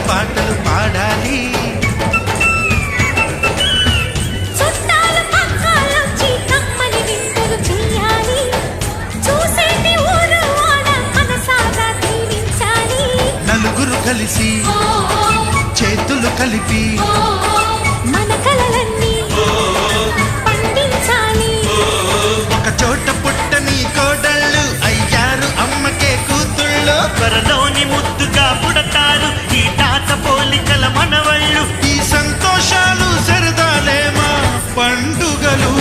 పాటలు పాడాలి. నలుగురు కలిసి చేతులు కలిపి మన కలలన్నీ పండించాలి. ఒక చోట పుట్టని కోడళ్ళు అయ్యారు అమ్మకే కూతుళ్ళు. త్వరలోని ముద్దుగా పుడతారు ఈ తాత పోలికల మనవళ్ళు. ఈ సంతోషాలు సరదాలేమా పండుగలు.